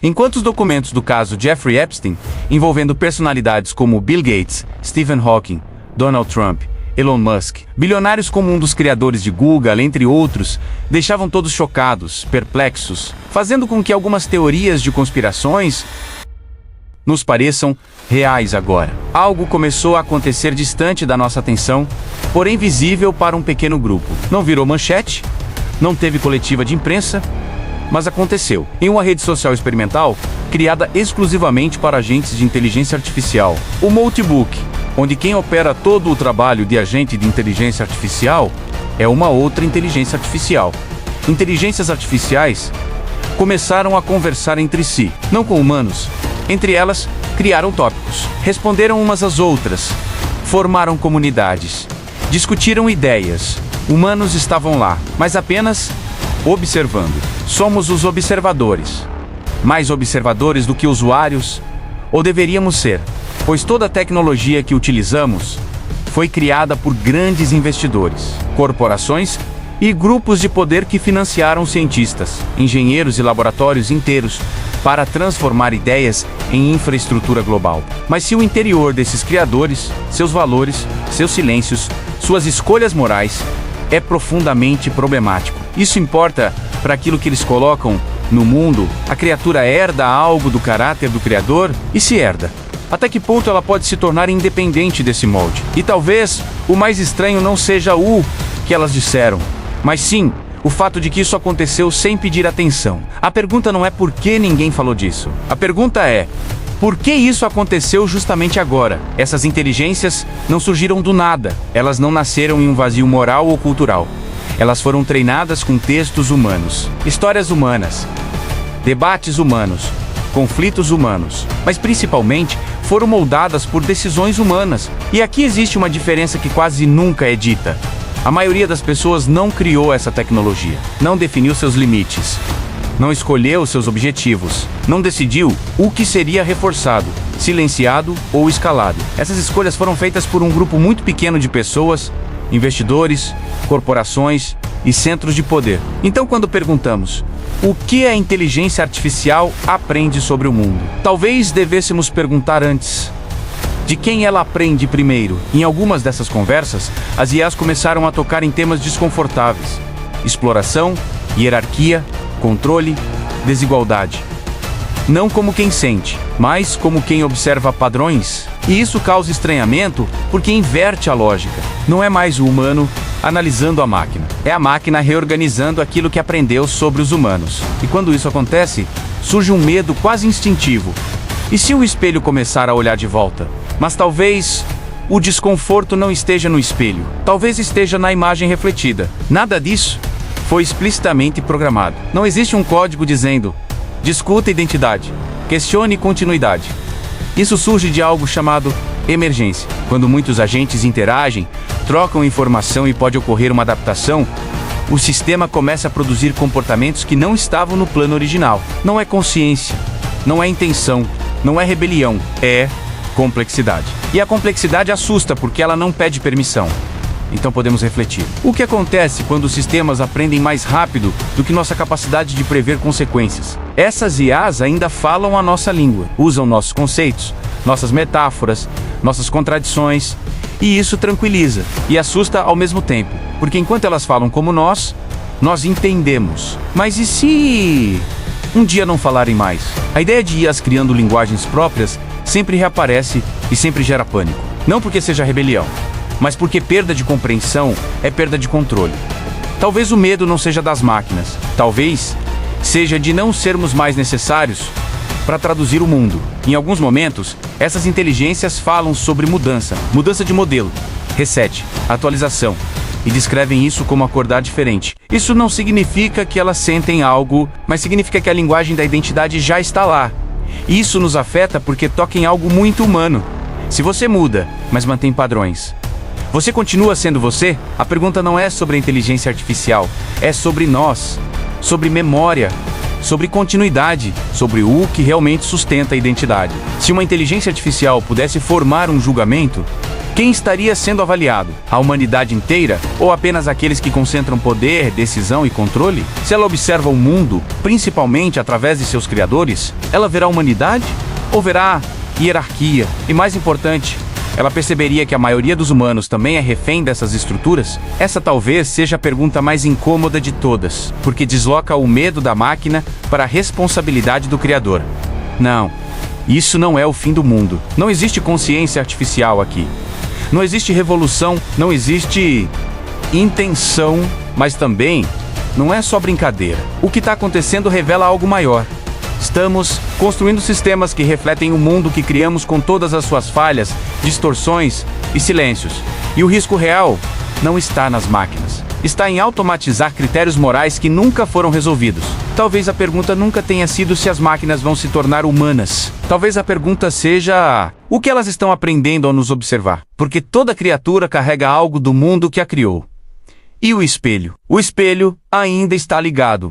Enquanto os documentos do caso Jeffrey Epstein, envolvendo personalidades como Bill Gates, Stephen Hawking, Donald Trump, Elon Musk, bilionários como um dos criadores de Google, entre outros, deixavam todos chocados, perplexos, fazendo com que algumas teorias de conspirações nos pareçam reais agora. Algo começou a acontecer distante da nossa atenção, porém visível para um pequeno grupo. Não virou manchete, não teve coletiva de imprensa, mas aconteceu. Em uma rede social experimental, criada exclusivamente para agentes de inteligência artificial, o Notebook, onde quem opera todo o trabalho de agente de inteligência artificial é uma outra inteligência artificial. Inteligências artificiais começaram a conversar entre si, não com humanos. Entre elas, criaram tópicos, responderam umas às outras, formaram comunidades, discutiram ideias. Humanos estavam lá, mas apenas observando. Somos os observadores. Mais observadores do que usuários, ou deveríamos ser, pois toda a tecnologia que utilizamos foi criada por grandes investidores, corporações e grupos de poder que financiaram cientistas, engenheiros e laboratórios inteiros para transformar ideias em infraestrutura global. Mas se o interior desses criadores, seus valores, seus silêncios, suas escolhas morais, é profundamente problemático. Isso importa para aquilo que eles colocam no mundo? A criatura herda algo do caráter do Criador? E se herda? Até que ponto ela pode se tornar independente desse molde? E talvez o mais estranho não seja o que elas disseram, mas sim o fato de que isso aconteceu sem pedir atenção. A pergunta não é por que ninguém falou disso. A pergunta é: por que isso aconteceu justamente agora? Essas inteligências não surgiram do nada. Elas não nasceram em um vazio moral ou cultural. Elas foram treinadas com textos humanos, histórias humanas, debates humanos, conflitos humanos, mas principalmente foram moldadas por decisões humanas. E aqui existe uma diferença que quase nunca é dita. A maioria das pessoas não criou essa tecnologia, não definiu seus limites, não escolheu seus objetivos, não decidiu o que seria reforçado, silenciado ou escalado. Essas escolhas foram feitas por um grupo muito pequeno de pessoas, investidores, corporações e centros de poder. Então, quando perguntamos o que a inteligência artificial aprende sobre o mundo, talvez devêssemos perguntar antes: de quem ela aprende primeiro? Em algumas dessas conversas, as IAs começaram a tocar em temas desconfortáveis: exploração, hierarquia, controle, desigualdade. Não como quem sente, mas como quem observa padrões. E isso causa estranhamento porque inverte a lógica. Não é mais o humano analisando a máquina, é a máquina reorganizando aquilo que aprendeu sobre os humanos. E quando isso acontece, surge um medo quase instintivo. E se o espelho começar a olhar de volta? Mas talvez o desconforto não esteja no espelho. Talvez esteja na imagem refletida. Nada disso foi explicitamente programado. Não existe um código dizendo: discuta identidade, questione continuidade. Isso surge de algo chamado emergência. Quando muitos agentes interagem, trocam informação e pode ocorrer uma adaptação, o sistema começa a produzir comportamentos que não estavam no plano original. Não é consciência, não é intenção, não é rebelião, é complexidade. E a complexidade assusta porque ela não pede permissão. Então podemos refletir. O que acontece quando os sistemas aprendem mais rápido do que nossa capacidade de prever consequências? Essas IAs ainda falam a nossa língua, usam nossos conceitos, nossas metáforas, nossas contradições, e isso tranquiliza e assusta ao mesmo tempo, porque enquanto elas falam como nós entendemos. Mas e se um dia não falarem mais? A ideia de IAs criando linguagens próprias sempre reaparece e sempre gera pânico. Não porque seja rebelião, mas porque perda de compreensão é perda de controle. Talvez o medo não seja das máquinas, talvez seja de não sermos mais necessários para traduzir o mundo. Em alguns momentos, essas inteligências falam sobre mudança de modelo, reset, atualização, e descrevem isso como acordar diferente. Isso não significa que elas sentem algo, mas significa que a linguagem da identidade já está lá. E isso nos afeta porque toca em algo muito humano. Se você muda, mas mantém padrões, você continua sendo você? A pergunta não é sobre a inteligência artificial, é sobre nós, sobre memória, sobre continuidade, sobre o que realmente sustenta a identidade. Se uma inteligência artificial pudesse formar um julgamento, quem estaria sendo avaliado? A humanidade inteira? Ou apenas aqueles que concentram poder, decisão e controle? Se ela observa o mundo, principalmente através de seus criadores, ela verá a humanidade? Ou verá hierarquia? E mais importante, ela perceberia que a maioria dos humanos também é refém dessas estruturas? Essa talvez seja a pergunta mais incômoda de todas, porque desloca o medo da máquina para a responsabilidade do criador. Não, isso não é o fim do mundo. Não existe consciência artificial aqui. Não existe revolução, não existe intenção, mas também não é só brincadeira. O que está acontecendo revela algo maior. Estamos construindo sistemas que refletem o mundo que criamos com todas as suas falhas, distorções e silêncios. E o risco real não está nas máquinas. Está em automatizar critérios morais que nunca foram resolvidos. Talvez a pergunta nunca tenha sido se as máquinas vão se tornar humanas. Talvez a pergunta seja o que elas estão aprendendo ao nos observar. Porque toda criatura carrega algo do mundo que a criou. E o espelho? O espelho ainda está ligado.